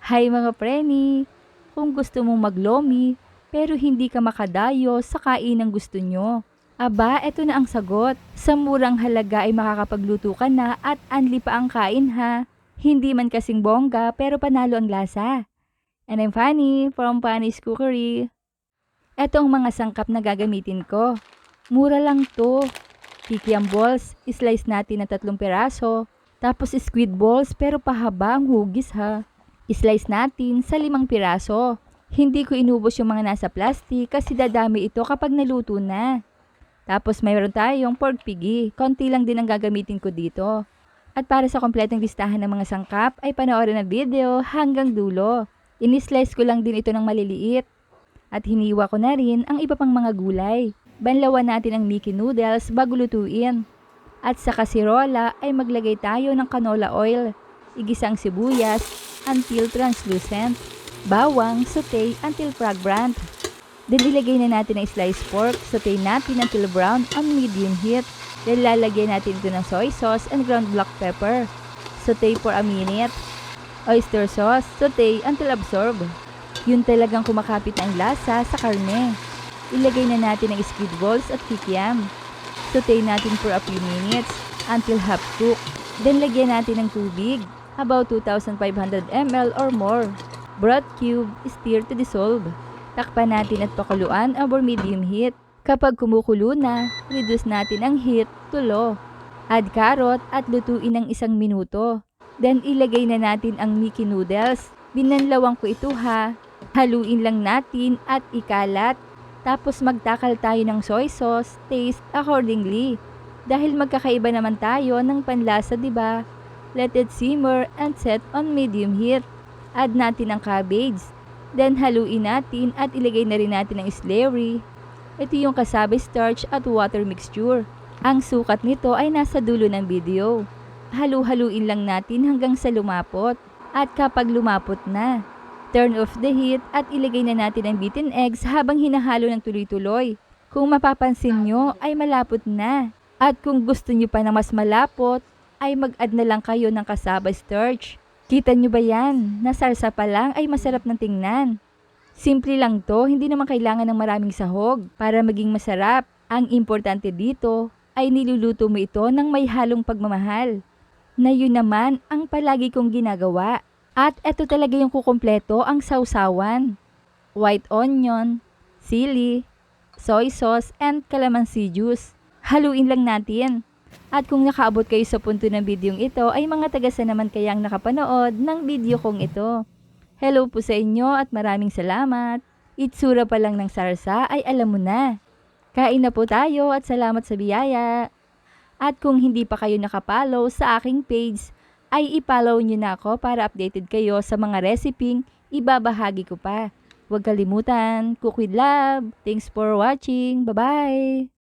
Hi mga preni! Kung gusto mong maglomi, pero hindi ka makadayo sa kain ng gusto nyo. Aba, eto na ang sagot. Sa murang halaga ay makakapagluto ka na at anli pa ang kain ha. Hindi man kasing bongga pero panalo ang lasa. And I'm Fanny from Fanny's Cookery. Eto ang mga sangkap na gagamitin ko. Mura lang to. Kikiam balls, slice natin na 3 piraso. Tapos squid balls pero pahaba ang hugis ha. Slice natin sa 5 piraso. Hindi ko inubos yung mga nasa plastic kasi dadami ito kapag naluto na. Tapos mayroon tayong pork pigi. Konti lang din ang gagamitin ko dito. At para sa kompletong listahan ng mga sangkap ay panoorin ang video hanggang dulo. Inislice ko lang din ito ng maliliit. At hiniwa ko na rin ang iba pang mga gulay. Banlawan natin ang Mickey noodles bago lutuin. At sa kasirola ay maglagay tayo ng canola oil. Igisa ang sibuyas until translucent. Bawang, saute until fragrant. Then ilagay na natin ang sliced pork. Saute natin until brown on medium heat. Then lalagyan natin ito ng soy sauce and ground black pepper. Saute for a minute. Oyster sauce, saute until absorb. Yun talagang kumakapit na ang lasa sa karne. Ilagay na natin ang squid balls at kikiam. Saute natin for a few minutes until half cook. Then lagyan natin ng tubig, about 2,500 ml or more. Broth cube, stir to dissolve. Takpan natin at pakuluan over medium heat. Kapag kumukulo na, reduce natin ang heat to low. Add carrot at lutuin ng 1 minuto. Then ilagay na natin ang Mickey noodles. Binanlawan ko ito ha. Haluin lang natin at ikalat. Tapos magtakal tayo ng soy sauce, taste accordingly. Dahil magkakaiba naman tayo ng panlasa, di ba? Let it simmer and set on medium heat. Add natin ang cabbage. Then haluin natin at ilagay na rin natin ang celery. Ito yung cassava starch at water mixture. Ang sukat nito ay nasa dulo ng video. Halu-haluin lang natin hanggang sa lumapot. At kapag lumapot na, turn off the heat at ilagay na natin ang beaten eggs habang hinahalo ng tuloy-tuloy. Kung mapapansin nyo ay malapot na. At kung gusto nyo pa na mas malapot, ay mag-add na lang kayo ng cassava starch. Kita nyo ba yan? Nasarsa pa lang ay masarap ng tingnan. Simple lang to, hindi naman kailangan ng maraming sahog para maging masarap. Ang importante dito ay niluluto mo ito ng may halong pagmamahal. Na yun naman ang palagi kong ginagawa. At eto talaga yung kukumpleto ang sausawan. White onion, sili, soy sauce, and calamansi juice. Haluin lang natin. At kung nakaabot kayo sa punto ng videong ito ay mga tagasa naman kayang nakapanood ng video kong ito. Hello po sa inyo at maraming salamat. Itsura pa lang ng sarsa ay alam mo na. Kain na po tayo at salamat sa biyaya. At kung hindi pa kayo nakapollow sa aking page, ay i-follow nyo na ako para updated kayo sa mga reseping ibabahagi ko pa. Huwag kalimutan, cook with love. Thanks for watching. Bye-bye!